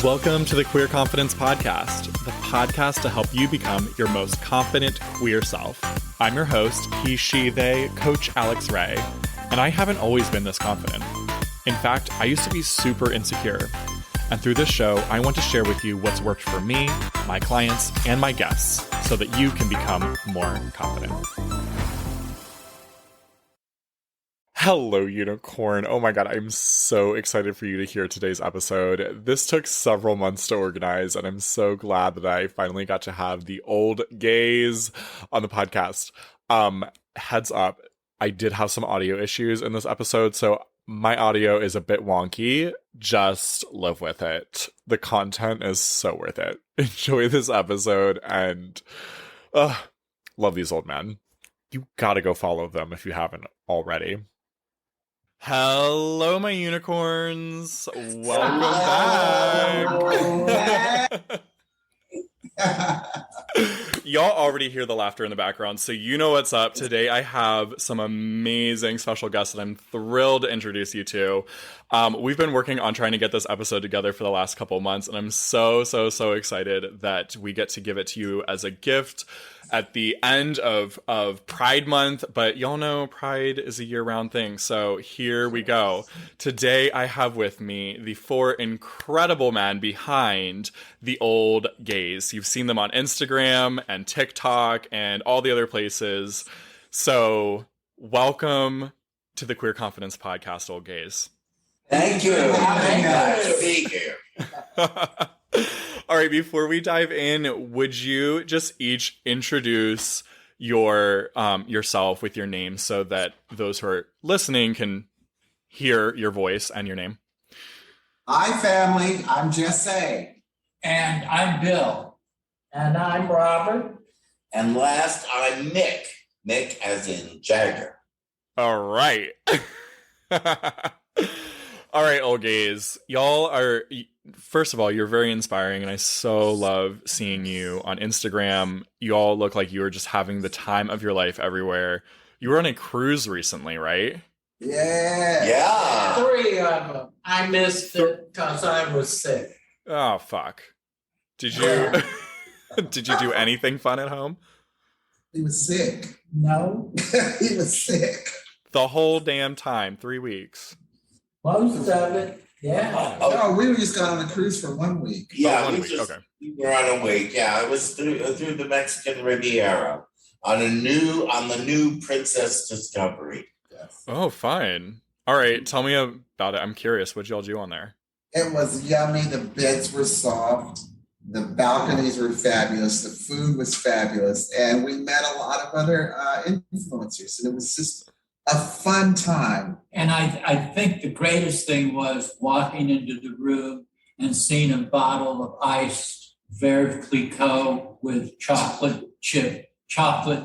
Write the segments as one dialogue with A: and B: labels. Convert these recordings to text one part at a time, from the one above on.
A: Welcome to the Queer Confidence Podcast, the podcast to help you become your most confident queer self. I'm your host, he, she, they, Coach Alex Ray, and I haven't always been this confident. In fact, I used to be super insecure. And through this show, I want to share with you what's worked for me, my clients, and my guests so that you can become more confident. Hello, unicorn. Oh my god, I'm so excited for you to hear today's episode. This took several months to organize, and I'm so glad that I finally got to have the old gays on the podcast. Heads up, I did have some audio issues in this episode, so my audio is a bit wonky. Just live with it. The content is so worth it. Enjoy this episode, and love these old men. You gotta go follow them if you haven't already. Hello, my unicorns. Welcome back. Y'all already hear the laughter in the background, so you know what's up. Today I have some amazing special guests that I'm thrilled to introduce you to. We've been working on trying to get this episode together for the last couple months, and I'm so excited that we get to give it to you as a gift at the end of Pride Month. But y'all know Pride is a year-round thing, so here we go. Today I have with me the four incredible men behind the old gays. You've seen them on Instagram and TikTok and all the other places. So welcome to the Queer Confidence Podcast, old gays.
B: Thank you. Nice to be here.
A: All right, before we dive in, would you just each introduce yourself with your name so that those who are listening can hear your voice and your name?
B: Hi, family. I'm Jessay.
C: And I'm Bill.
D: And I'm Robert.
E: And last, I'm Mick. Mick as in Jagger.
A: All right. All right, old gays. Y'all are, first of all, you're very inspiring, and I so love seeing you on Instagram. You all look like you were just having the time of your life everywhere. You were on a cruise recently, right?
E: Yeah.
D: 3 of them. I missed it because I was sick.
A: Oh, fuck. Did you did you do anything fun at home?
B: He was sick.
D: No.
B: He was sick.
A: The whole damn time, 3 weeks.
D: Most of it, yeah.
B: No, we were just going on a cruise for 1 week.
E: Yeah,
A: One
E: we
A: week.
E: just
A: Okay.
E: we were on a week. Yeah, it was through the Mexican Riviera on the new Princess Discovery.
B: Yes.
A: Oh, fine. All right, tell me about it. I'm curious. What'd y'all do on there?
B: It was yummy. The beds were soft. The balconies were fabulous. The food was fabulous. And we met a lot of other influencers. And it was just a fun time.
C: And I think the greatest thing was walking into the room and seeing a bottle of iced Veuve Clicquot with chocolate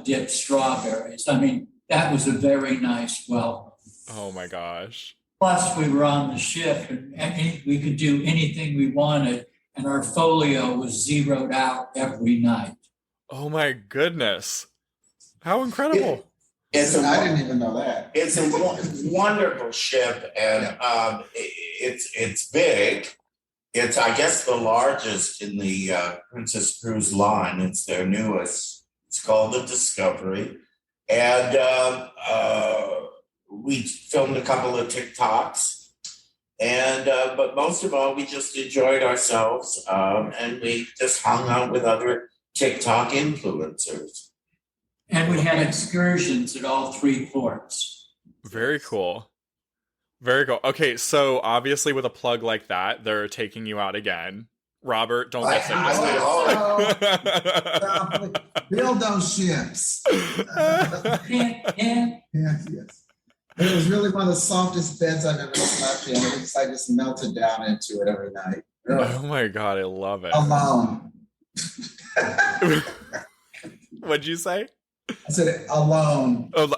C: dipped strawberries. I mean, that was a very nice welcome.
A: Oh my gosh.
C: Plus, we were on the ship and we could do anything we wanted, and our folio was zeroed out every night.
A: Oh my goodness. How incredible.
B: I didn't even know that.
E: It's a wonderful ship, and it's big. It's, I guess, the largest in the Princess Cruise line. It's their newest. It's called the Discovery. And we filmed a couple of TikToks. And but most of all, we just enjoyed ourselves, and we just hung out with other TikTok influencers.
C: And we had excursions at all 3 ports.
A: Very cool. Very cool. Okay, so obviously with a plug like that, they're taking you out again. Robert, don't get sick this time.
B: Build those ships.
C: And
B: Yes. It was really one of the softest beds I've ever slept in. I just melted down into it every night.
A: Oh my god, I love it.
B: Alone.
A: What'd you say?
B: I said alone.
A: See,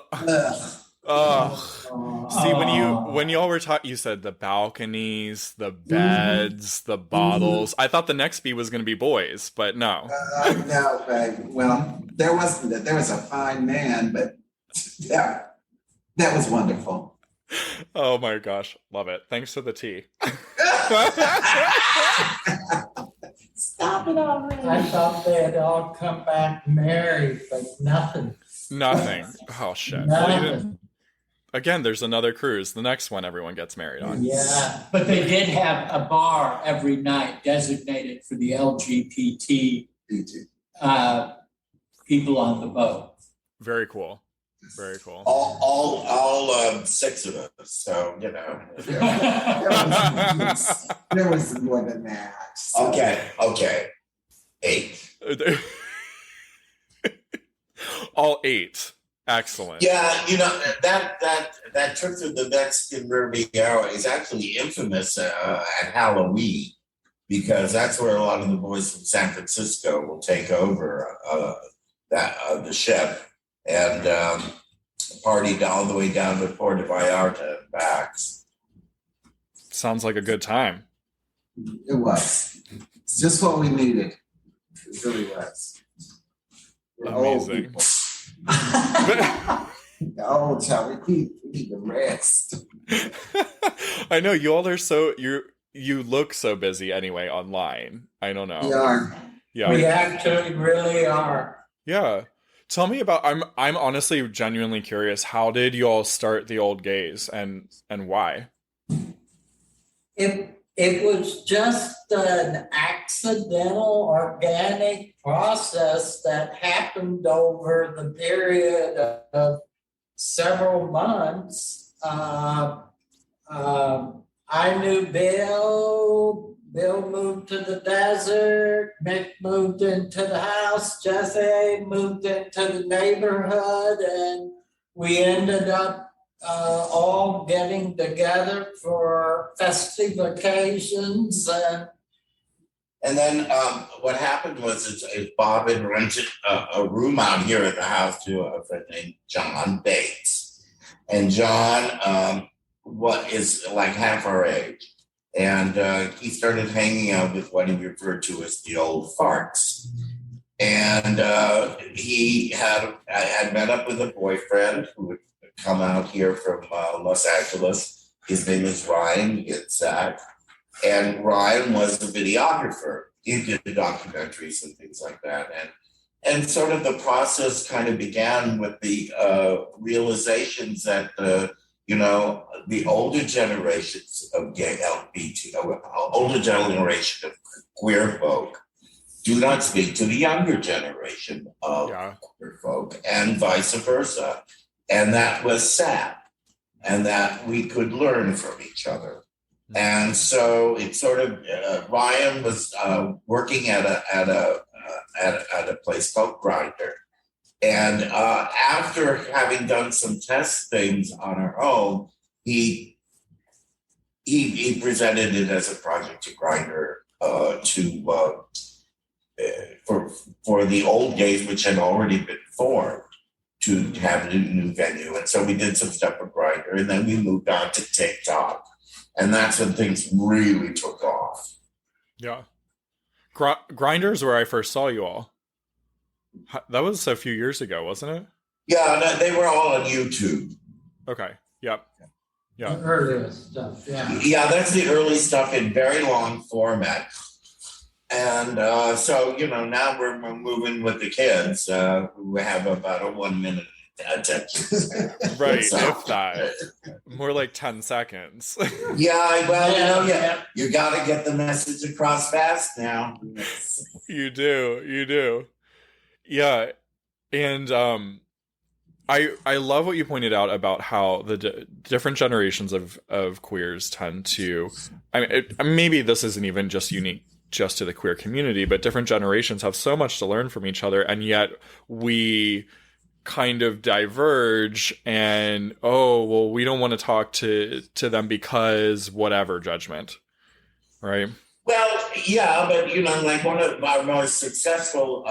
A: when y'all were talking, you said the balconies, the beds, the bottles. I thought the next B was going to be boys, but no.
B: No, babe. Well, there was a fine man, but yeah, that was wonderful.
A: Oh my gosh, love it. Thanks for the tea.
F: happened already?
C: I thought they had all come back married, but nothing.
A: Nothing. Oh shit. Well, you didn't.
C: Nothing.
A: Again, there's another cruise. The next one everyone gets married on.
C: Yeah, but they did have a bar every night designated for the LGBT people on the boat.
A: Very cool. Very cool.
E: All 6 of us. So
B: There was more than that. So.
E: Okay. 8.
A: All 8. Excellent.
E: Yeah, that trip to the Mexican Riviera is actually infamous at Halloween, because that's where a lot of the boys from San Francisco will take over the ship and partied all the way down to Puerto Vallarta and back.
A: Sounds like a good time.
B: It was. It's just what we needed. It really was. We're old
A: Amazing.
B: people. Oh, child, we need to rest.
A: I know you all are you look so busy anyway online. I don't know.
B: We are.
A: Yeah.
C: We actually really are.
A: Yeah. Tell me about I'm honestly genuinely curious. How did you all start the Old Gays and why?
C: It was just an accidental, organic process that happened over the period of several months. I knew Bill. Bill moved to the desert. Mick moved into the house. Jessay moved into the neighborhood, and we ended up all getting together for festive occasions.
E: And then what happened was is Bob had rented a room out here at the house to a friend named John Bates. And John is like half our age. And he started hanging out with what he referred to as the old farts. And he had met up with a boyfriend who would come out here from Los Angeles. His name is Ryan Itzak. And Ryan was a videographer. He did documentaries and things like that. And sort of the process kind of began with the realizations that, the older generations of gay LGBT, older generation of queer folk do not speak to the younger generation of queer folk, and vice versa. And that was sad, and that we could learn from each other. And so it sort of Ryan was working at a place called Grindr, and after having done some test things on our own, he presented it as a project to Grindr for the Old Gays, which had already been formed, to have a new venue. And so we did some stuff for Grindr, and then we moved on to TikTok. And that's when things really took off.
A: Yeah. Grindr's where I first saw you all. That was a few years ago, wasn't it?
E: Yeah, they were all on YouTube.
A: Okay. Yep. Yeah.
C: The earliest stuff, yeah.
E: Yeah, that's the early stuff in very long format. And so, now we're moving with the kids who have about a 1 minute attention.
A: Right, if that. More like 10 seconds.
E: Yeah, well, you got to get the message across fast now.
A: You do. Yeah. And I love what you pointed out about how the different generations of queers tend to, maybe this isn't even just unique just to the queer community, but different generations have so much to learn from each other, and yet we kind of diverge and we don't want to talk to them because whatever judgment, right?
E: Well, yeah, but like one of our most successful,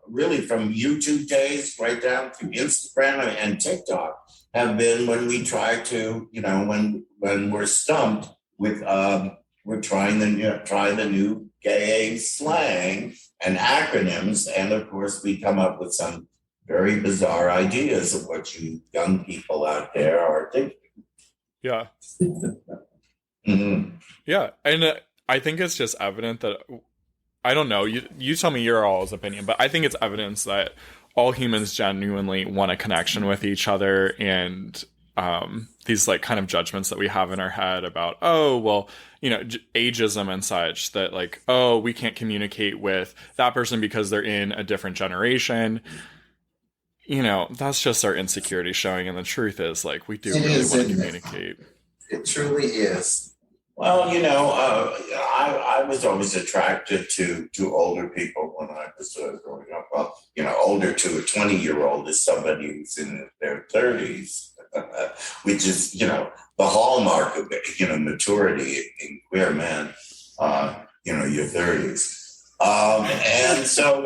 E: really from YouTube days right down to Instagram and TikTok, have been when we try to, when we're stumped with, we're trying the new gay slang and acronyms, and of course we come up with some very bizarre ideas of what you young people out there are thinking.
A: Yeah.
E: Mm-hmm.
A: Yeah, and I think it's just evident that I don't know. You tell me your all's opinion, but I think it's evidence that all humans genuinely want a connection with each other, and these like kind of judgments that we have in our head about, oh, well, you know, ageism and such, that like, oh, we can't communicate with that person because they're in a different generation. You know, that's just our insecurity showing, and the truth is, like, we do really want to communicate.
B: It truly is.
E: Well, you know, I was always attracted to older people when I was growing up. Well, you know, older to a 20-year-old is somebody who's in their 30s, which is, you know, the hallmark of, you know, maturity in queer men, you know, your 30s. And so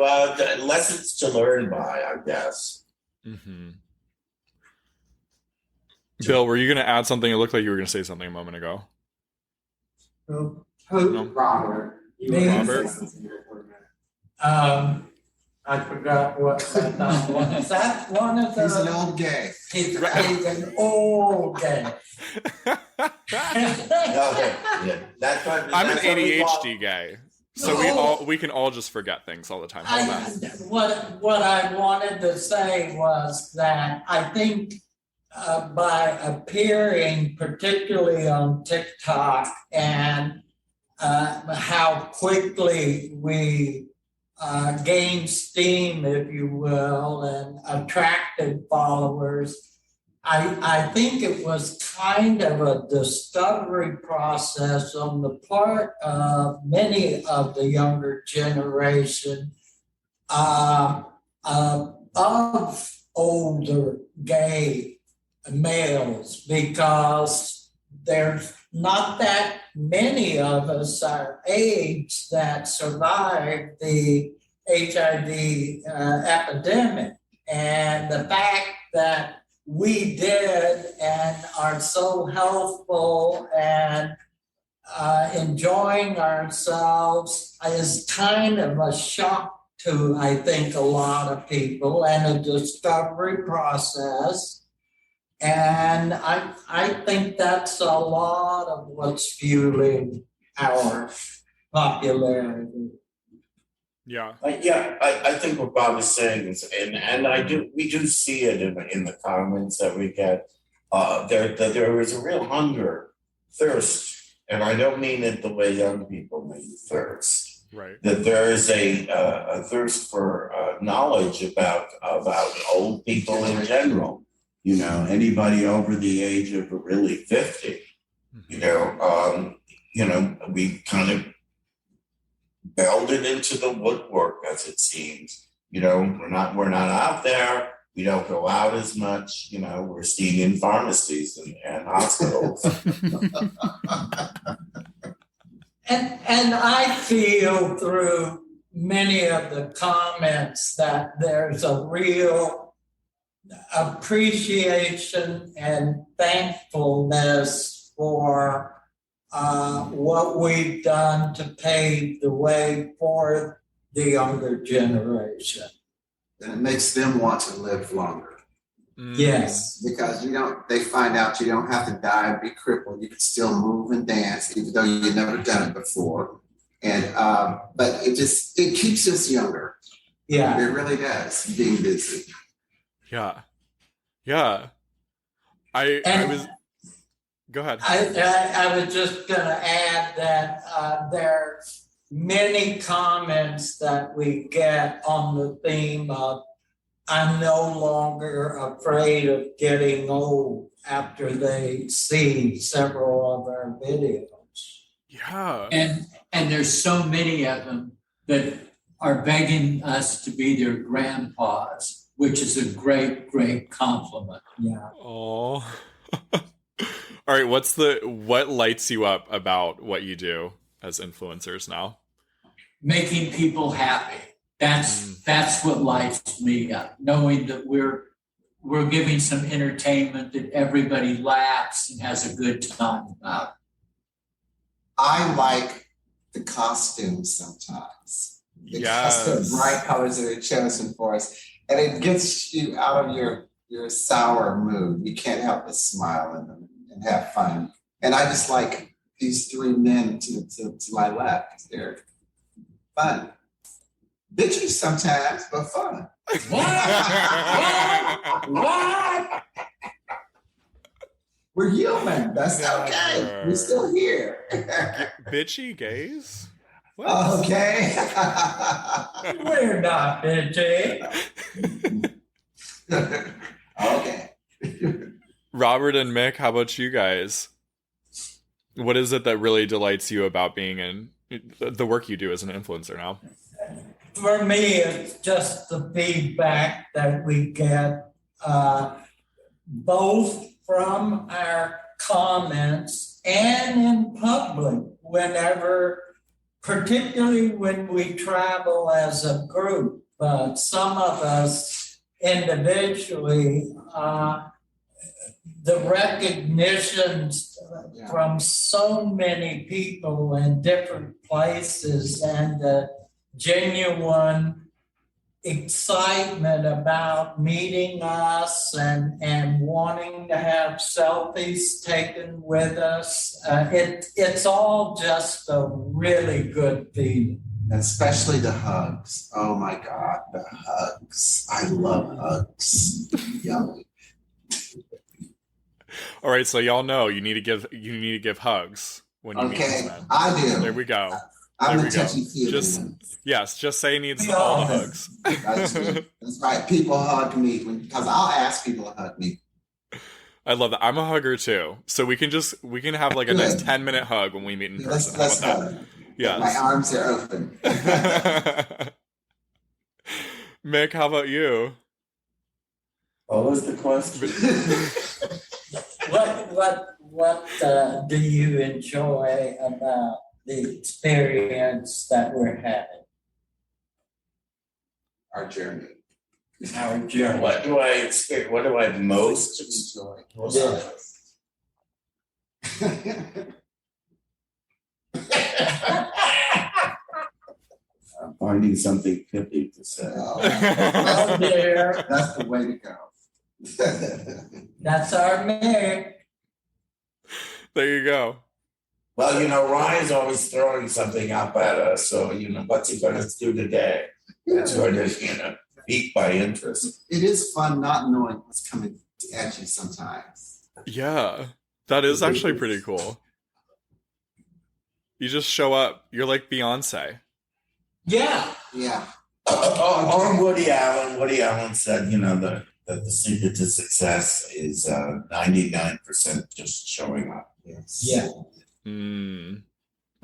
E: lessons to learn by, I guess.
A: Mm-hmm. Bill, were you going to add something? It looked like you were going to say something a moment ago.
D: Who?
A: No?
B: Robert.
D: Me?
A: Robert?
D: I forgot what that one is. That one of the.
B: He's an old gay.
D: He's an old gay.
E: Okay, yeah, that's what,
A: I'm an
E: that's what we call-
A: ADHD guy, so we can all just forget things all the time. How about that?
D: What I wanted to say was that I think by appearing particularly on TikTok and how quickly we gained steam, if you will, and attracted followers, I think it was kind of a discovery process on the part of many of the younger generation of older gay males, because there's not that many of us our age that survived the HIV epidemic. And the fact that we did and are so healthful and enjoying ourselves is kind of a shock to, I think, a lot of people, and a discovery process. And I think that's a lot of what's fueling our popularity.
A: Yeah.
E: I think what Bob is saying is, and we do see it in the comments that we get. There is a real hunger, thirst, and I don't mean it the way young people mean thirst.
A: Right.
E: That there is a thirst for knowledge about old people in general. You know, anybody over the age of really 50. You know, we kind of belted into the woodwork, as it seems. You know, we're not out there. We don't go out as much. You know, we're staying in pharmacies and hospitals.
D: And I feel through many of the comments that there's a real appreciation and thankfulness for what we've done to pave the way for the younger generation.
B: And it makes them want to live longer.
D: Yes.
B: Because they find out you don't have to die and be crippled. You can still move and dance, even though you've never done it before. And but it keeps us younger.
D: Yeah.
B: It really does, being busy.
A: Yeah. Yeah. I was. Go ahead.
D: I was just going to add that there's many comments that we get on the theme of, I'm no longer afraid of getting old, after they see several of our videos.
A: Yeah.
C: And there's so many of them that are begging us to be their grandpas, which is a great, great compliment.
D: Yeah.
A: Oh. All right, what lights you up about what you do as influencers now?
C: Making people happy. That's what lights me up. Knowing that we're giving some entertainment that everybody laughs and has a good time about.
B: I like the costumes sometimes. The custom bright colors that are chosen for us. And it gets you out of your sour mood. You can't help but smile in them and have fun. And I just like these three men to my left. They're Fun. Bitchy sometimes, but fun.
C: What?
B: We're human. That's okay. We're still here.
A: Bitchy gays? What?
B: Okay.
D: We're not bitchy.
B: Okay.
A: Robert and Mick, how about you guys? What is it that really delights you about being in the work you do as an influencer now?
D: For me, it's just the feedback that we get, both from our comments and in public, whenever, particularly when we travel as a group. But some of us individually, the recognitions from so many people in different places and the genuine excitement about meeting us and wanting to have selfies taken with us. It's all just a really good feeling.
B: Especially the hugs. Oh my God, the hugs. I love hugs. Yummy.
A: All right, so y'all know you need to give hugs when you meet these men.
B: I do.
A: There we go.
B: I'm
A: There
B: a
A: we go.
B: touchy-feely one.
A: Jessay needs all the hugs.
B: That's right. People hug me because I'll ask people to hug me.
A: I love that. I'm a hugger too, so we can have like a nice 10-minute hug when we meet in person.
B: Let's
A: How about
B: hug.
A: that? Yes.
B: My arms are open.
A: Mick, how about you?
E: What was the question?
D: What do you enjoy about the experience that we're having?
B: Our journey.
D: Our journey.
E: What do I expect? What do I most enjoy? I'm finding something pithy to say.
D: Oh, dear.
B: That's the way to go.
D: That's our Mick.
A: There you go.
E: Well, Ryan's always throwing something up at us. So, what's he going to do today? That's going to, pique my interest.
B: It is fun not knowing what's coming at you sometimes.
A: Yeah, that is actually pretty cool. You just show up. You're like Beyonce.
D: Yeah.
B: Yeah.
E: Or Woody Allen. Woody Allen said, that the secret to success is 99% just showing up.
B: Yes.
D: Yeah.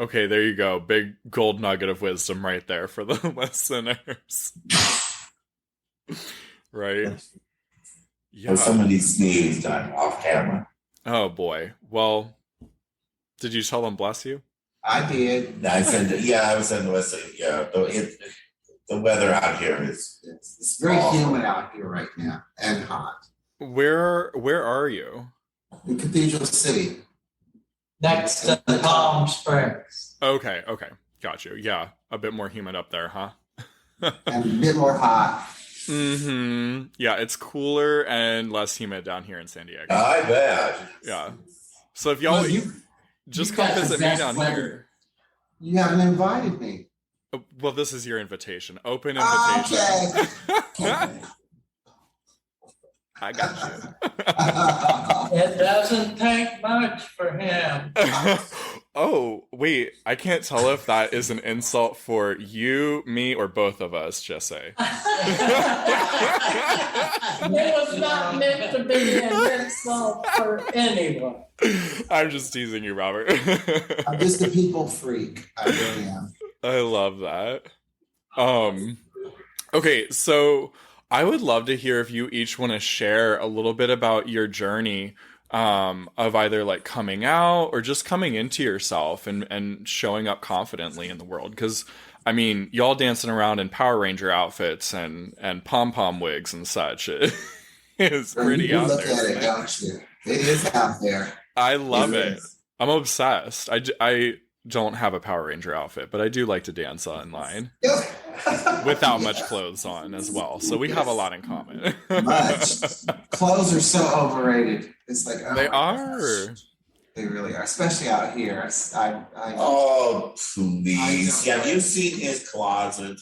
A: Okay, there you go. Big gold nugget of wisdom right there for the listeners. Right? Yeah.
E: And somebody sneezed off camera.
A: Oh boy. Well, did you tell them bless you?
B: I did.
E: I said, I was saying, listen, the weather out here is
B: It's very humid out here right now and hot.
A: Where are you?
B: In Cathedral City.
D: Next to Palm Springs.
A: Okay. Got you. Yeah, a bit more humid up there, huh?
B: And a bit more hot.
A: Mm-hmm. Yeah, it's cooler and less humid down here in San Diego.
E: I bet.
A: Yeah. So if y'all just come visit me down here.
B: You haven't invited me.
A: Well, this is your invitation. Open invitation.
B: Okay.
A: I got you.
D: It doesn't take much for him.
A: Oh, wait. I can't tell if that is an insult for you, me, or both of us, Jessay.
D: It was not meant to be an insult for anyone.
A: I'm just teasing you, Robert.
B: I'm just a people freak. I really am.
A: I love that. Okay, so I would love to hear if you each want to share a little bit about your journey of either like coming out or just coming into yourself and showing up confidently in the world. Because, I mean, y'all dancing around in Power Ranger outfits and pom-pom wigs and such. It's pretty
B: you
A: out
B: look
A: there.
B: at it, don't you? It is out there.
A: I love it.
B: is.
A: I'm obsessed. I don't have a Power Ranger outfit, but I do like to dance online without much clothes on as well. So we have a lot in common.
B: Much. Clothes are so overrated. It's like, oh
A: They
B: my
A: are.
B: gosh. They really are, especially out here.
E: Oh, please.
B: I know.
E: Have you seen his closet?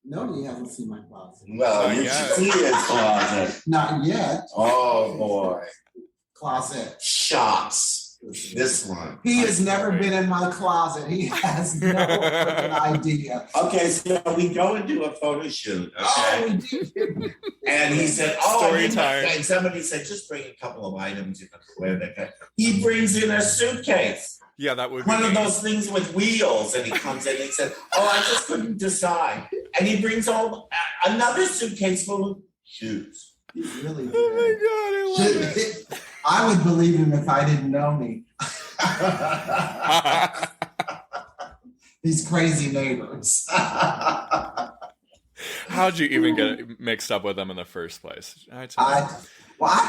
B: No, you haven't seen my closet.
E: Well,
A: Not
E: you
A: yet.
E: should see his closet.
B: Not yet.
E: Oh, boy.
B: Closet.
E: Shots. This one.
B: He has never been in my closet. He has no freaking idea.
E: Okay, so we go and do a photo shoot. Okay.
B: Oh, we did.
E: And he said,
A: Story time.
E: And somebody said, just bring a couple of items you can wear that. He brings in a suitcase.
A: Yeah, that would be
E: One of those things with wheels. And he comes in and he said, oh, I just couldn't decide. And he brings another suitcase full of shoes.
B: He's really good.
A: Oh my God, I love it.
B: I would believe him if I didn't know me. These crazy neighbors.
A: How'd you even get mixed up with them in the first place?
B: I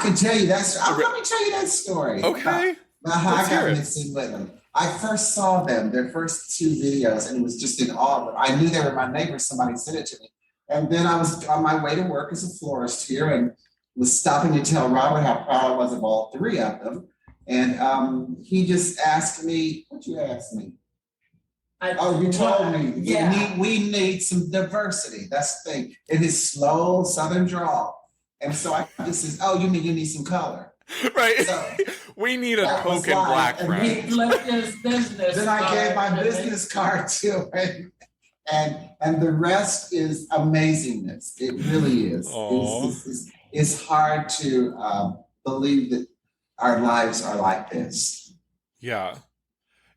B: can tell you that story. Let me tell you that story.
A: Okay.
B: About how I got mixed in with them. I first saw them, their first 2 videos, and it was just in awe. I knew they were my neighbors. Somebody sent it to me. And then I was on my way to work as a florist here and was stopping to tell Robert how proud I was of all 3 of them. And he just asked me, what'd you ask me? You told me.
D: Yeah.
B: We need some diversity. That's the thing. In his slow Southern drawl. And so I just says, oh, you need some color.
A: Right.
B: So,
A: we need a Coke and black
B: and
A: friend.
D: He flipped his business.
B: Then I gave my business card to him. And the rest is amazingness. It really is. It's hard to believe that our lives are like this.
A: Yeah.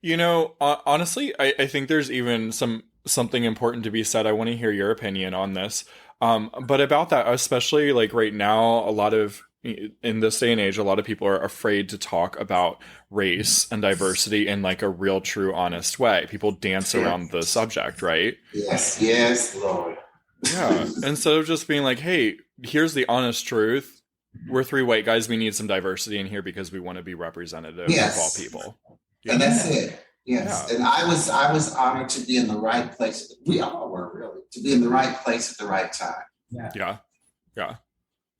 A: You know, honestly, I think there's even something important to be said. I want to hear your opinion on this. But about that, especially like right now, in this day and age, a lot of people are afraid to talk about race and diversity in like a real, true, honest way. People dance around the subject, right?
B: Yes, Lord.
A: Yeah. Instead of just being like, hey, here's the honest truth. We're 3 white guys. We need some diversity in here because we want to be representative of all people. Yeah.
B: And that's it. Yes. Yeah. And I was honored to be in the right place. We all were, really, to be in the right place at the right time.
A: Yeah.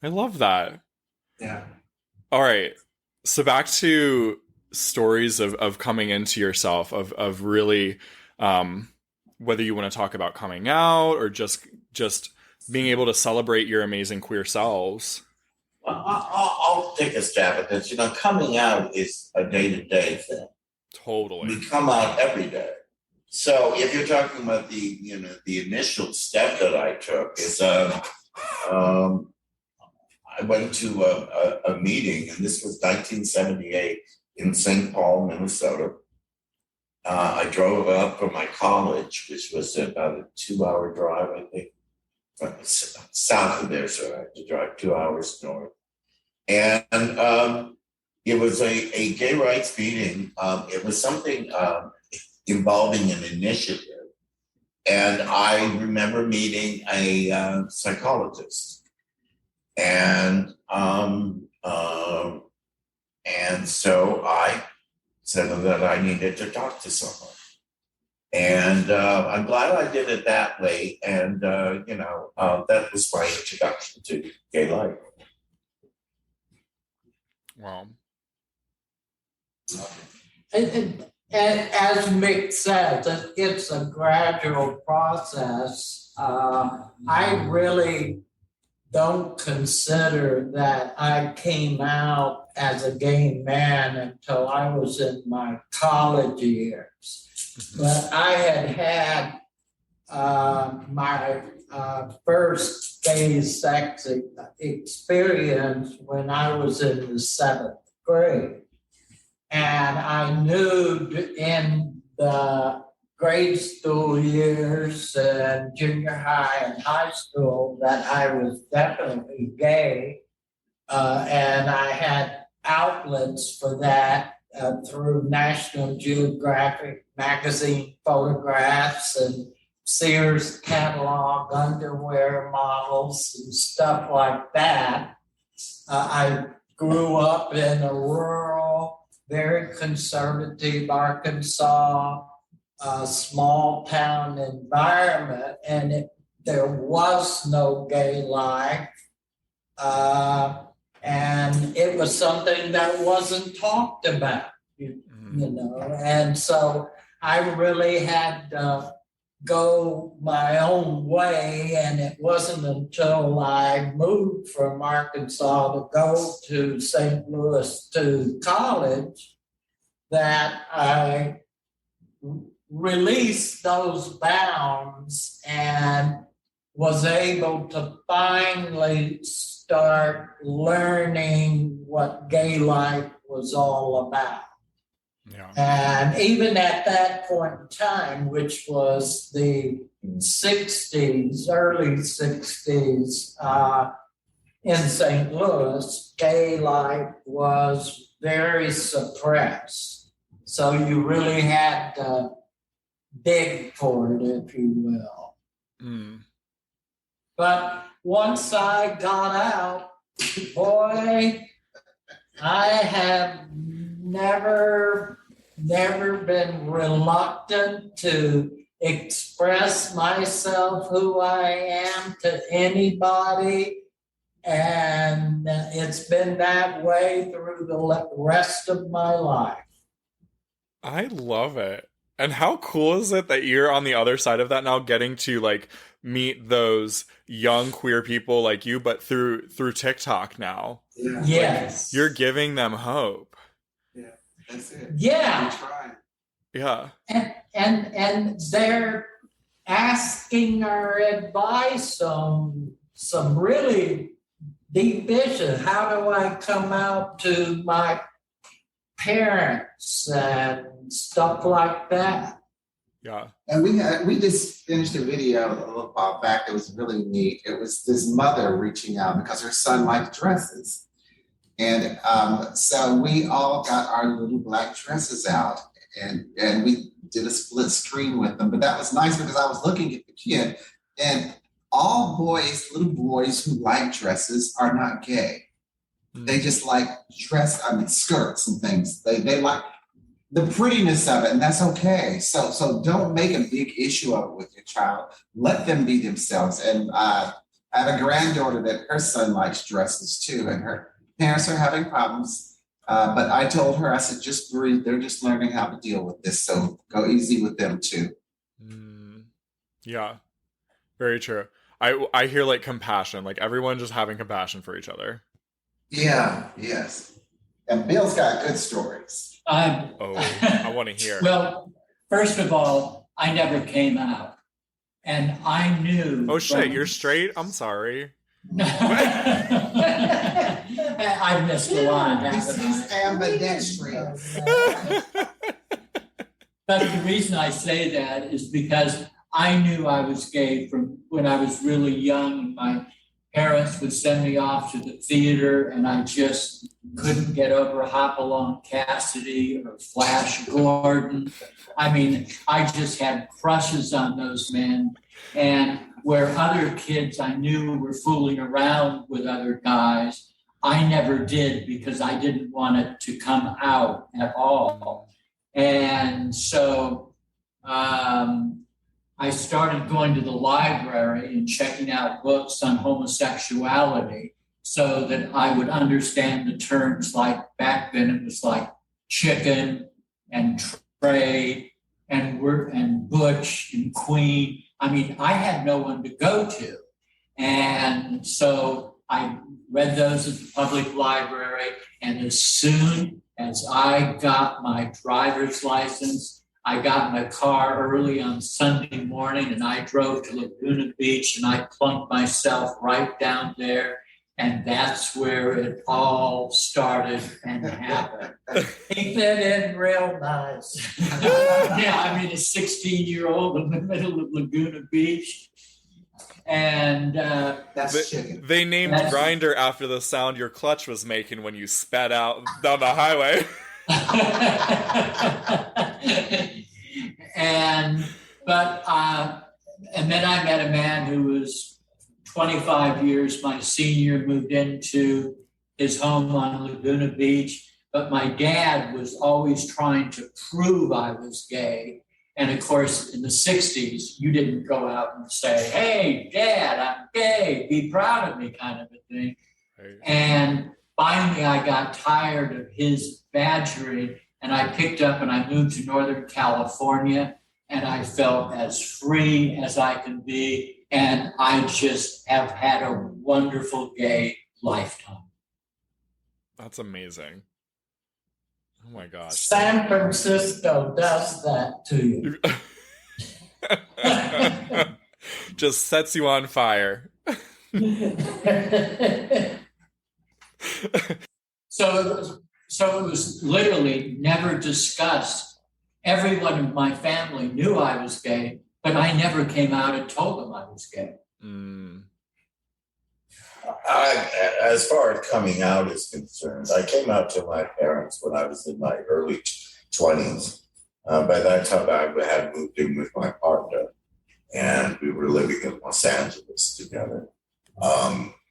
A: I love that.
B: Yeah.
A: All right. So back to stories of coming into yourself, of really, whether you want to talk about coming out or just being able to celebrate your amazing queer selves.
E: Well, I'll take a stab at this. Coming out is a day-to-day thing.
A: Totally.
E: We come out every day. So if you're talking about the initial step that I took is I went to a meeting, and this was 1978 in St. Paul, Minnesota. I drove up from my college, which was about a 2-hour drive, I think, south of there, so I had to drive 2 hours north. And it was a gay rights meeting. It was something involving an initiative. And I remember meeting a psychologist. And so I said that I needed to talk to someone. And I'm glad I did it that way. And, that was my introduction to gay life.
A: Wow.
D: And as Mick says, it's a gradual process. I really don't consider that I came out as a gay man until I was in my college years. But I had my first gay sex experience when I was in the 7th grade. And I knew in the grade school years and junior high and high school that I was definitely gay. And I had outlets for that through National Geographic magazine photographs and Sears catalog underwear models and stuff like that. I grew up in a rural, very conservative Arkansas, small town environment, and there was no gay life. And it was something that wasn't talked about. you know, and so I really had to go my own way, and it wasn't until I moved from Arkansas to go to St. Louis to college that I released those bounds and was able to finally start learning what gay life was all about.
A: Yeah.
D: And even at that point in time, which was the 60s, early 60s, in St. Louis, gay life was very suppressed. So you really had to dig for it, if you will.
A: Mm.
D: But once I got out, boy, I have never been reluctant to express myself, who I am, to anybody. And it's been that way through the rest of my life.
A: I love it. And how cool is it that you're on the other side of that now, getting to like meet those young queer people like you, but through TikTok now.
B: Yeah.
D: Yes.
A: Like, you're giving them hope.
B: Yeah, that's it.
D: Yeah.
B: We try.
A: Yeah.
D: And they're asking our advice on some really deep issues. How do I come out to my parents and stuff like that?
A: Yeah.
B: And we just finished a video a little while back that was really neat. It was this mother reaching out because her son liked dresses. And so we all got our little black dresses out and we did a split screen with them. But that was nice because I was looking at the kid, and all boys, little boys who like dresses are not gay. They just like skirts and things. They like the prettiness of it, and that's okay. So don't make a big issue of it with your child. Let them be themselves. And I have a granddaughter that her son likes dresses too, and her parents are having problems. But I told her, I said, just breathe. They're just learning how to deal with this. So go easy with them too.
A: Yeah, very true. I hear like compassion, like everyone just having compassion for each other.
B: Yeah, yes. And Bill's got good stories.
A: I want to hear.
C: Well, first of all, I never came out. And I knew.
A: Oh, shit, you're straight? I'm sorry.
C: I missed a lot.
B: He's ambidextrous.
C: But the reason I say that is because I knew I was gay from when I was really young. My parents would send me off to the theater, and I just couldn't get over Hopalong Cassidy or Flash Gordon. I mean, I just had crushes on those men. And where other kids I knew were fooling around with other guys, I never did because I didn't want it to come out at all. And so I started going to the library and checking out books on homosexuality so that I would understand the terms. Like back then it was like chicken and trade and butch and queen. I mean, I had no one to go to. And so I read those at the public library. And as soon as I got my driver's license, I got in a car early on Sunday morning and I drove to Laguna Beach and I plunked myself right down there. And that's where it all started and happened.
D: He fit in real nice.
C: Yeah, I mean, a 16-year-old in the middle of Laguna Beach. And
B: That's chicken.
A: They named Grindr after the sound your clutch was making when you sped out down the highway.
C: and then I met a man who was 25 years my senior, moved into his home on Laguna Beach. But my dad was always trying to prove I was gay. And of course, in the 60s, you didn't go out and say, hey, Dad, I'm gay, be proud of me, kind of a thing. Right. And finally, I got tired of his badgering. and I picked up and I moved to Northern California, and I felt as free as I can be. And I just have had a wonderful gay lifetime.
A: That's amazing. Oh my gosh.
D: San Francisco does that to you.
A: Just sets you on fire.
C: So it was literally never discussed. Everyone in my family knew I was gay, but I never came out and told them I was gay.
A: Mm.
E: As far as coming out is concerned, I came out to my parents when I was in my early 20s. By that time, I had moved in with my partner, and we were living in Los Angeles together.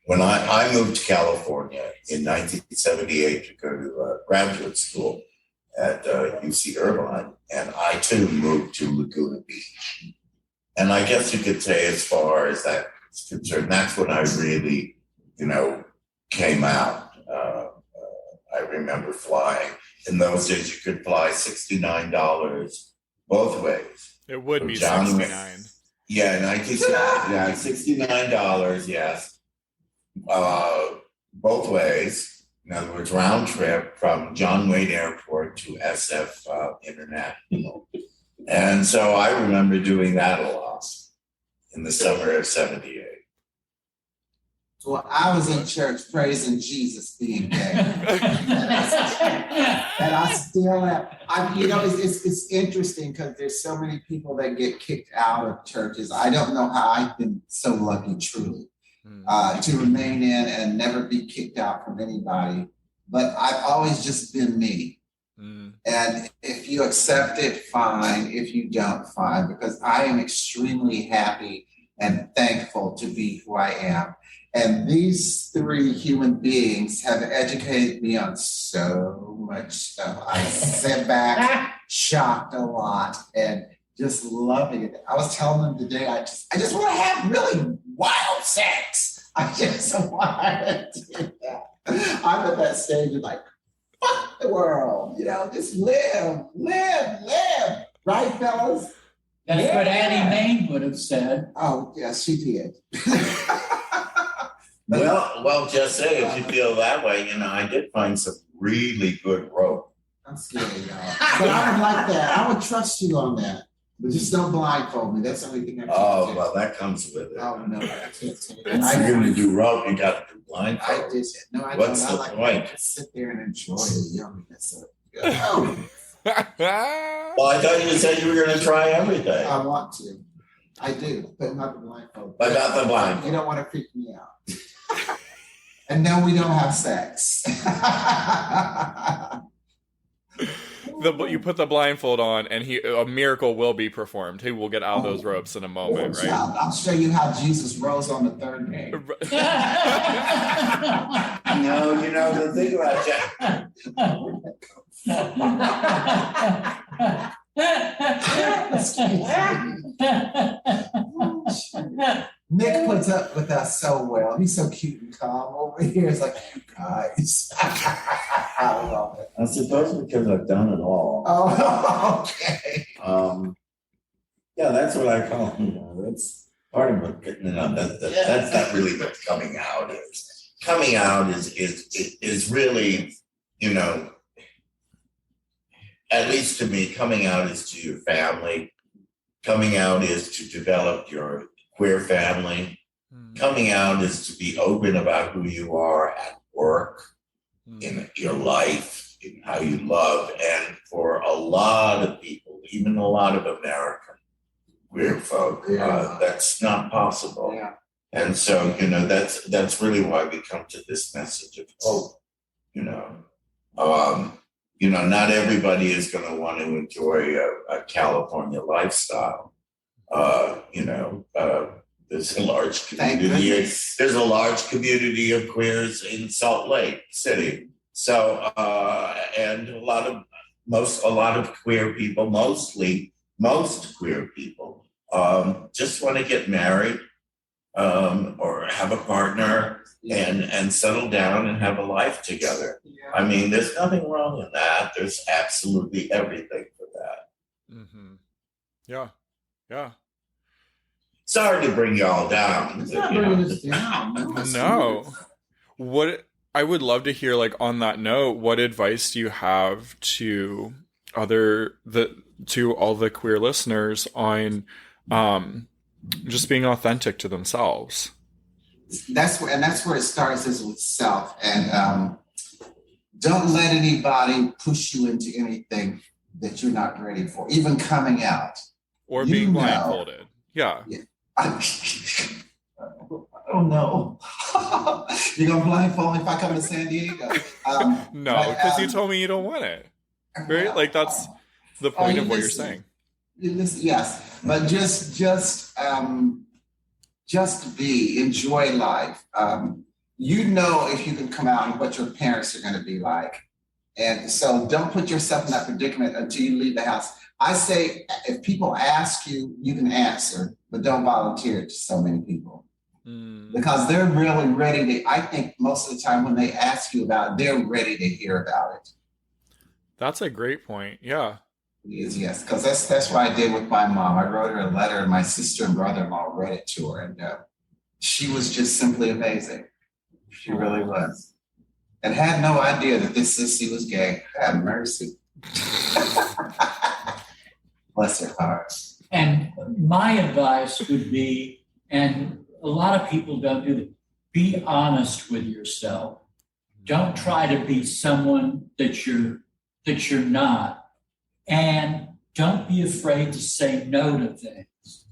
E: When I moved to California in 1978 to go to graduate school at UC Irvine, and I too moved to Laguna Beach. And I guess you could say, as far as that is concerned, that's when I really, came out. I remember flying. In those days, you could fly $69 both ways.
A: It would be $69.
E: Yeah, $69, yes. Both ways. In other words, round trip from John Wayne Airport to SF International. And so I remember doing that a lot in the summer of 78.
B: Well, I was in church praising Jesus being gay. And I still am. It's interesting because there's so many people that get kicked out of churches. I don't know how I've been so lucky, truly, to remain in and never be kicked out from anybody. But I've always just been me. And if you accept it, fine. If you don't, fine. Because I am extremely happy and thankful to be who I am. And these three human beings have educated me on so much stuff. I sit back, shocked a lot, and just loving it. I was telling them today, I just want to have really wild sex. I just want to do that. I'm at that stage of like, fuck the world, just live. Right, fellas?
C: That's what Annie Main would have said.
B: Oh, yes, she did.
E: Well, Jessay, if you feel that way, I did find some really good rope.
B: I'm scared, y'all. But I would like that. I would trust you on that. But just don't blindfold me. That's the only thing I can do.
E: Oh, well, that comes with it.
B: Oh, no, I can't take it.
E: If you're going to do rope, you got to do blindfold.
B: I did it. No, I
E: What's
B: don't.
E: the
B: I
E: point?
B: to sit there and enjoy the yumminess of it. Oh,
E: Well, I thought you said you were going to try everything.
B: I want to. I do, but not the blindfold.
E: But not the blindfold.
B: You don't want to freak me out. And no, we don't have sex.
A: You put the blindfold on, and a miracle will be performed. He will get out of those ropes in a moment, right?
B: I'll show you how Jesus rose on the third day.
E: No, the thing about
B: Mick puts up with us so well. He's so cute and calm over here. It's like, you guys. I love it.
E: I suppose because I've done it all.
B: Oh, okay.
E: Yeah, that's what I call. That's part of it. That's not really what coming out is. Coming out is really, at least to me, coming out is to your family. Coming out is to develop your queer family. Coming out is to be open about who you are at work, in your life, in how you love. And for a lot of people, even a lot of American queer folk, that's not possible.
B: Yeah.
E: And so, that's really why we come to this message of hope. Not everybody is going to want to enjoy a California lifestyle. There's a large community. There's a large community of queers in Salt Lake City. So, and a lot of queer people, most queer people, just want to get married, or have a partner and settle down and have a life together.
D: Yeah.
E: I mean, there's nothing wrong in that. There's absolutely everything for that.
A: Mm-hmm. Yeah. Yeah.
E: Sorry to bring y'all down.
B: It's not bringing us down.
A: No. What I would love to hear, like, on that note, what advice do you have to to all the queer listeners on just being authentic to themselves?
B: That's where it starts, is with self. And don't let anybody push you into anything that you're not ready for, even coming out.
A: Or being blindfolded. Yeah.
B: Oh no. You're gonna blindfold me if I come to San Diego.
A: No, because you told me you don't want it. Right? Like, that's the point of what you're saying.
B: Yes, but just enjoy life. You know if you can come out and what your parents are going to be like. And so don't put yourself in that predicament until you leave the house. I say, if people ask you, you can answer, but don't volunteer to so many people. Because they're really ready to, I think most of the time when they ask you about it, they're ready to hear about it.
A: That's a great point. Yeah.
B: Yes, because that's what I did with my mom. I wrote her a letter, and my sister and brother-in-law read it to her, and she was just simply amazing. She really was. And had no idea that this sissy was gay. Have mercy. Bless her heart.
C: And my advice would be, and a lot of people don't do it, be honest with yourself. Don't try to be someone that you're not. And don't be afraid to say no to things.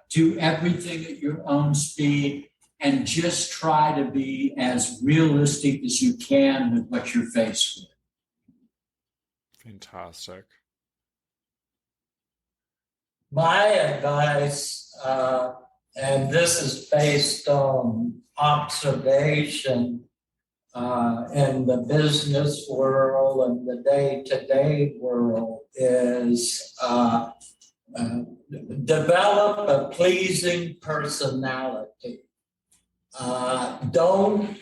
C: Do everything at your own speed and just try to be as realistic as you can with what you're faced with.
A: Fantastic.
D: My advice, and this is based on observation in the business world and the day-to-day world, is develop a pleasing personality. Don't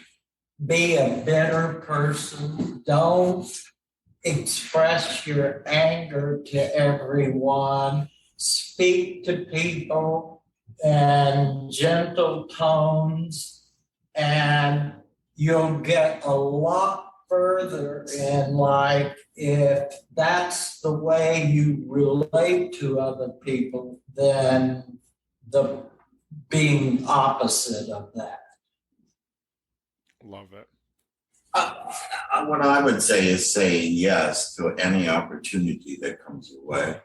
D: be a bitter person. Don't express your anger to everyone. Speak to people in gentle tones, and you'll get a lot further in life if that's the way you relate to other people than the being opposite of that.
A: Love it.
E: What I would say is saying yes to any opportunity that comes your way.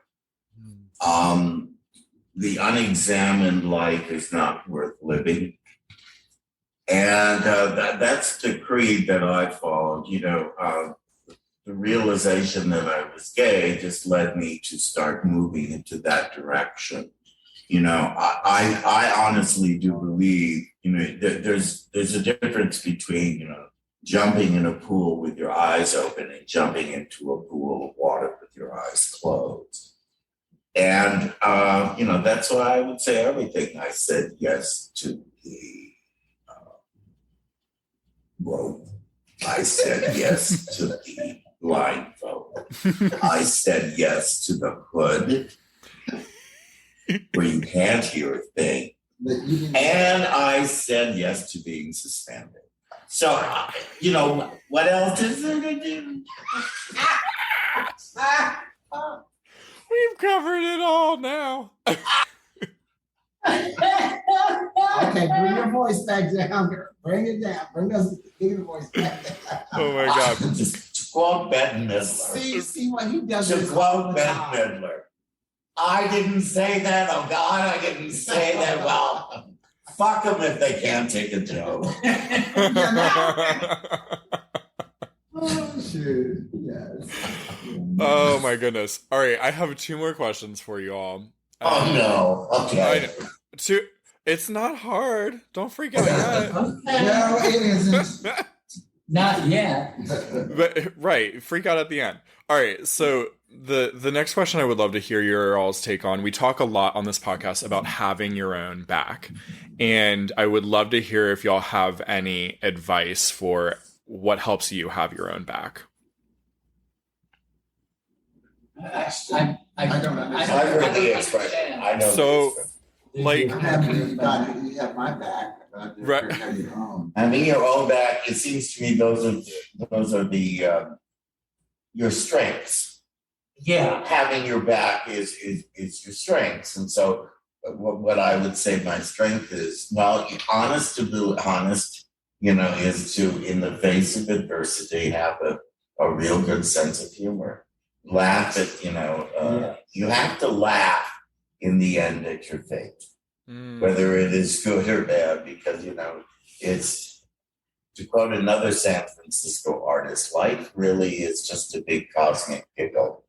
E: The unexamined life is not worth living. And that's the creed that I followed. The realization that I was gay just led me to start moving into that direction. I honestly do believe, there's a difference between, jumping in a pool with your eyes open and jumping into a pool of water with your eyes closed. And, that's why I would say everything. I said yes to the rope. I said yes to the blindfold. I said yes to the hood where you can't hear a thing. And I said yes to being suspended. So, what else is there to do?
A: We've covered it all now.
B: Okay, bring your voice back down. Bring it down. Bring your voice back down.
A: Oh my God.
E: To quote Bette Midler.
B: See what he does.
E: To quote Bette Midler. I didn't say that. Oh God, I didn't say that. Well, fuck them if they can't take a joke.
B: Oh, shoot. Yes.
A: Oh my goodness. All right, I have 2 more questions for you all.
E: Oh no. Okay.
A: It's not hard. Don't freak out yet.
B: No, it isn't.
C: Not yet.
A: But right, freak out at the end. All right, so The next question I would love to hear your all's take on. We talk a lot on this podcast about having your own back, and I would love to hear if y'all have any advice for what helps you have your own back.
C: I don't understand.
E: I've heard the expression. I know.
A: So, like,
B: You have my back.
A: Right.
B: You have your own.
E: Having your own back, it seems to me those are the your strengths.
D: Yeah.
E: Having your back is your strengths, and so what I would say my strength is, well, honest, is to, in the face of adversity, have a real good sense of humor. Laugh at, you have to laugh in the end at your fate, whether it is good or bad, because, it's, to quote another San Francisco artist, life really is just a big cosmic giggle.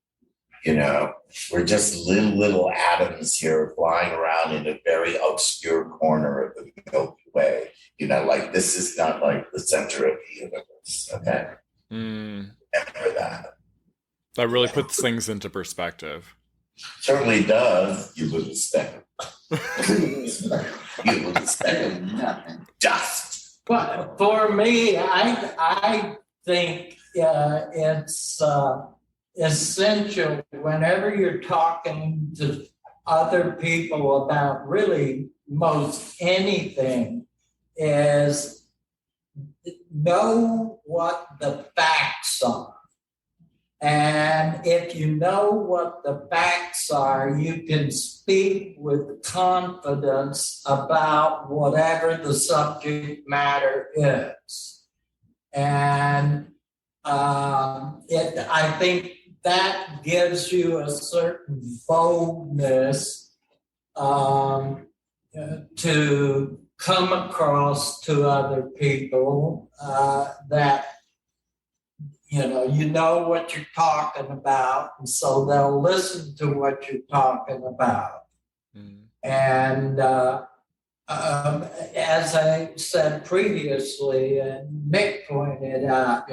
E: We're just little atoms here flying around in a very obscure corner of the Milky Way. Like, this is not like the center of the universe. Okay. Remember that.
A: That really puts things into perspective.
E: Certainly does. You little speck. You little speck of nothing. Dust.
D: But for me, I think it's essential whenever you're talking to other people about really most anything is know what the facts are. And if you know what the facts are, you can speak with confidence about whatever the subject matter is. And I think that gives you a certain boldness to come across to other people that you know what you're talking about, and so they'll listen to what you're talking about. And as I said previously, and Mick pointed out,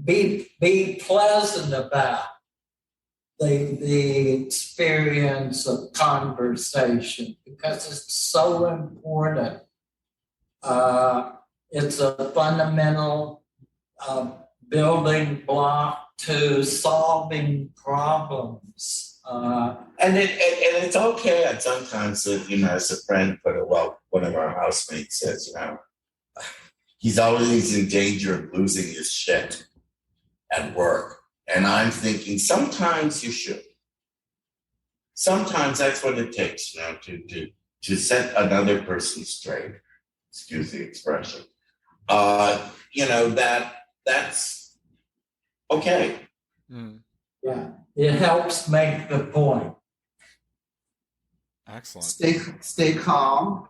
D: be pleasant about the experience of conversation, because it's so important. It's a fundamental building block to solving problems.
E: And it's okay. And sometimes, as a friend put it, well, one of our housemates says, he's always in danger of losing his shit at work. And I'm thinking, sometimes you should. Sometimes that's what it takes, to set another person straight. Excuse the expression. That's okay.
D: Yeah, it helps make the point.
A: Excellent.
B: Stay calm.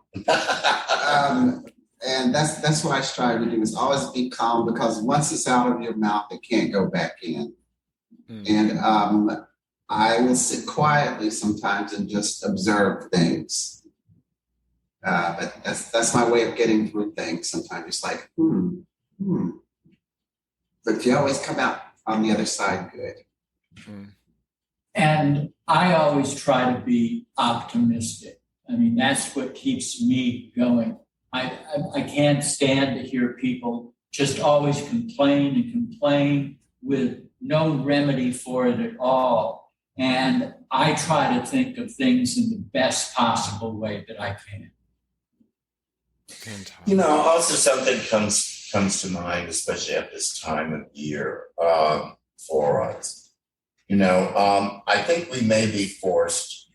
B: And that's what I strive to do, is always be calm, because once it's out of your mouth, it can't go back in. And I will sit quietly sometimes and just observe things. But that's my way of getting through things. Sometimes it's like, But you always come out on the other side good.
C: And I always try to be optimistic. I mean, that's what keeps me going. I can't stand to hear people just always complain with no remedy for it at all. And I try to think of things in the best possible way that I can.
E: Also something comes to mind, especially at this time of year, for us. I think we may be forced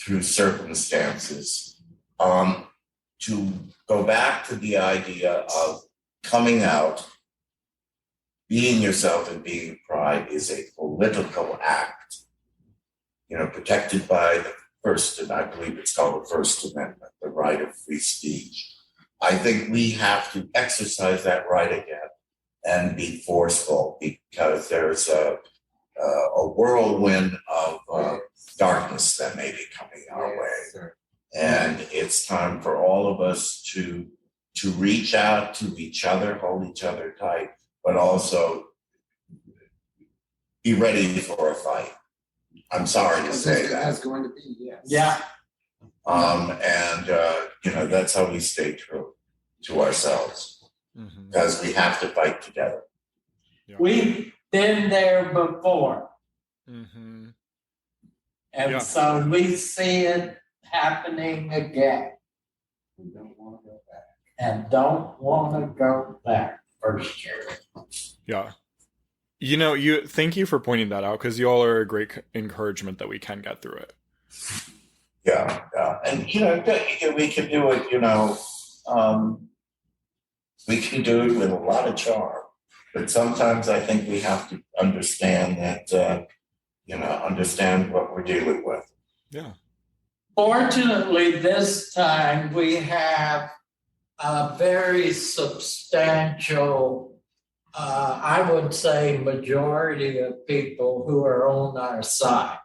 E: through circumstances to go back to the idea of coming out, being yourself and being pride is a political act, protected by the First, and I believe it's called the First Amendment, the right of free speech. I think we have to exercise that right again and be forceful, because there's a whirlwind of darkness that may be coming our way. And it's time for all of us to reach out to each other, hold each other tight, but also be ready for a fight. I'm sorry to say that.
B: That's going to be, yes.
D: Yeah.
E: And that's how we stay true to ourselves, because we have to fight together.
D: Yeah. We've been there before. And so we see it happening again. We don't want to go back. And don't want to go back for sure.
A: Yeah. Thank you for pointing that out, because you all are a great encouragement that we can get through it.
E: Yeah. And, we can do it, we can do it with a lot of charm. But sometimes I think we have to understand that, understand what we're dealing with.
A: Yeah.
D: Fortunately, this time we have a very substantial, I would say, majority of people who are on our side.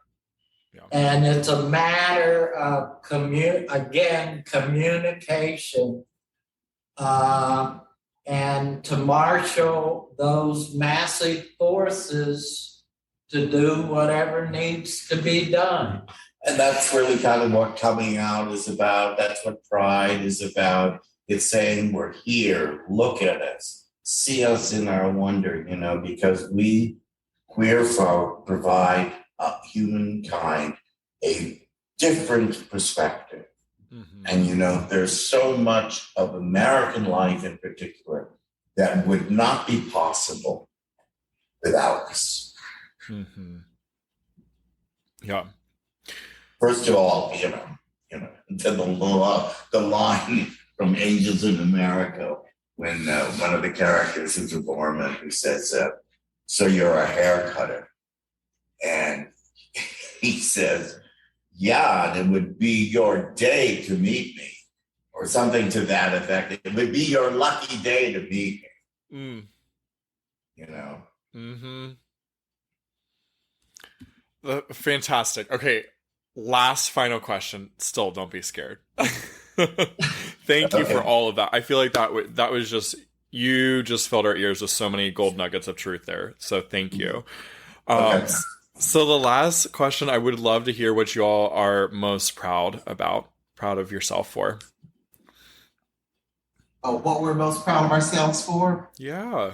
D: Yeah. And it's a matter of communication, and to marshal those massive forces to do whatever needs to be done.
E: And that's really kind of what coming out is about. That's what pride is about. It's saying we're here, look at us, see us in our wonder, because we queer folk provide humankind a different perspective. And, there's so much of American life in particular that would not be possible without us.
A: Yeah.
E: First of all, the line from Angels in America, when one of the characters is a Borman who says, so you're a hair cutter. And he says, yeah, and it would be your day to meet me, or something to that effect. It would be your lucky day to meet me.
A: Fantastic. Okay, last final question. Still, don't be scared. Thank you for all of that. I feel like that was just, you just filled our ears with so many gold nuggets of truth there. So thank you. So the last question, I would love to hear what you all are most proud of yourself for.
B: Oh, what we're most proud of ourselves for?
A: Yeah.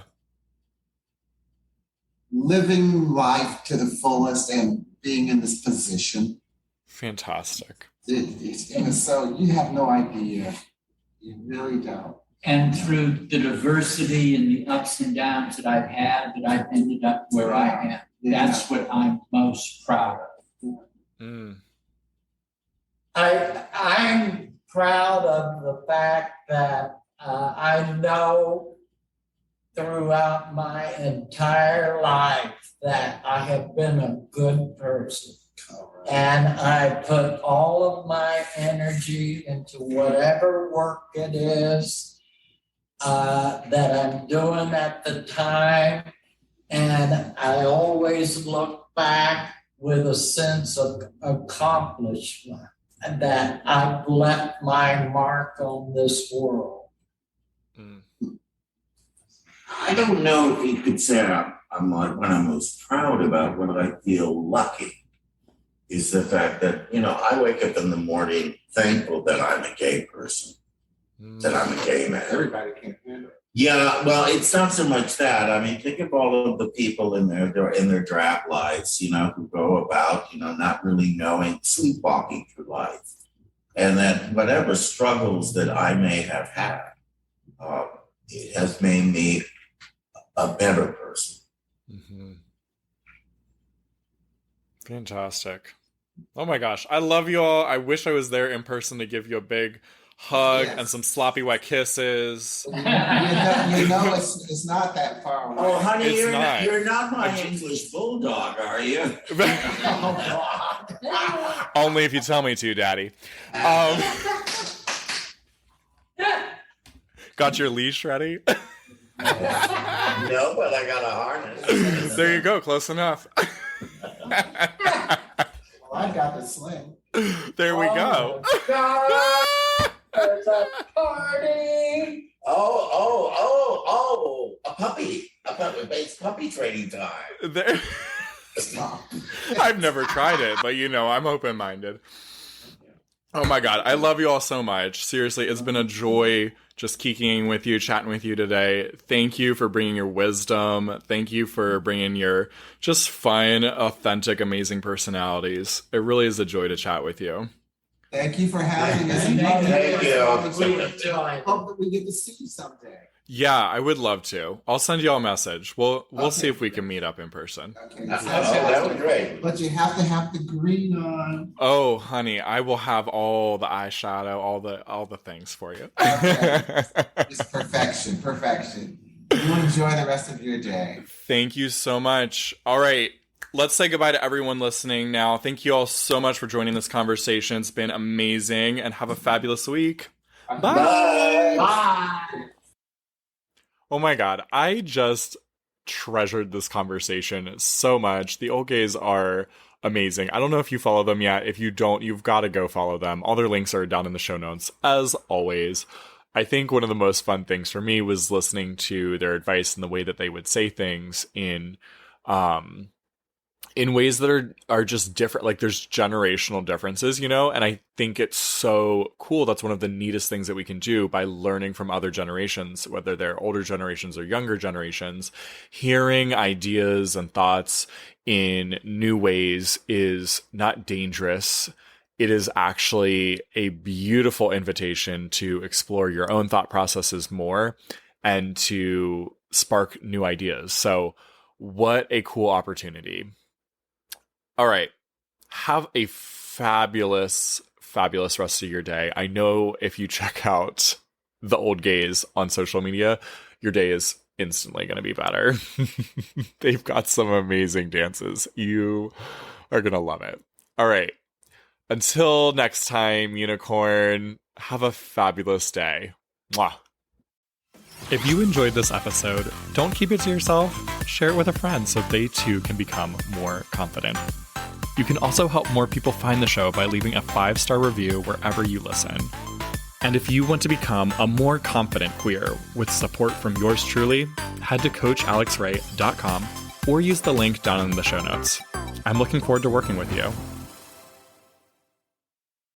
B: Living life to the fullest and being in this position.
A: Fantastic.
B: So you have no idea. You really don't.
C: And through the diversity and the ups and downs that I've had, that I've ended up where I am. That's what I'm most proud of.
D: I'm proud of the fact that I know throughout my entire life that I have been a good person. And I put all of my energy into whatever work it is that I'm doing at the time. And I always look back with a sense of accomplishment that I've left my mark on this world.
E: I don't know if you could say I'm like, what I'm most proud about, what I feel lucky, is the fact that, I wake up in the morning thankful that I'm a gay person, that I'm a gay man.
B: Everybody can't handle it.
E: Yeah, well, it's not so much that. I mean, think of all of the people in their drab lives, who go about, not really knowing, sleepwalking through life. And that whatever struggles that I may have had, it has made me a better person.
A: Fantastic. Oh my gosh. I love you all. I wish I was there in person to give you a big hug and some sloppy wet kisses.
B: It's not that far away.
E: Oh, honey, you're not my English bulldog, are you?
A: Only if you tell me to, Daddy. Got your leash ready?
E: No, but I got a harness.
A: There you go. Close enough.
B: Well, I got the sling.
A: There we go.
D: God, there's a party.
E: Oh, a puppy. It's puppy training time.
A: I've never tried it, but I'm open-minded. Oh my God, I love you all so much. Seriously, it's been a joy just kikiing with you, chatting with you today. Thank you for bringing your wisdom. Thank you for bringing your just fun, authentic, amazing personalities. It really is a joy to chat with you.
B: Thank you for having us.
E: Thank you.
B: Hope that we get to see you someday.
A: Yeah, I would love to. I'll send you all a message. We'll see if we can meet up in person.
B: Okay.
E: That would be great.
B: But you have to have the green on.
A: Oh, honey, I will have all the eyeshadow, all the things for you.
B: Okay. It's perfection. You enjoy the rest of your day.
A: Thank you so much. All right. Let's say goodbye to everyone listening now. Thank you all so much for joining this conversation. It's been amazing, and have a fabulous week.
E: Bye.
D: Bye.
A: Oh my God, I just treasured this conversation so much. The old gays are amazing. I don't know if you follow them yet. If you don't, you've got to go follow them. All their links are down in the show notes, as always. I think one of the most fun things for me was listening to their advice and the way that they would say things in ways that are just different. Like, there's generational differences, and I think it's so cool. That's one of the neatest things that we can do by learning from other generations, whether they're older generations or younger generations. Hearing ideas and thoughts in new ways is not dangerous. It is actually a beautiful invitation to explore your own thought processes more and to spark new ideas. So what a cool opportunity. All right. Have a fabulous, fabulous rest of your day. I know if you check out the old gays on social media, your day is instantly going to be better. They've got some amazing dances. You are going to love it. All right. Until next time, Unicorn, have a fabulous day. Mwah. If you enjoyed this episode, don't keep it to yourself. Share it with a friend so they too can become more confident. You can also help more people find the show by leaving a 5-star review wherever you listen. And if you want to become a more confident queer with support from yours truly, head to CoachAlexRay.com or use the link down in the show notes. I'm looking forward to working with you.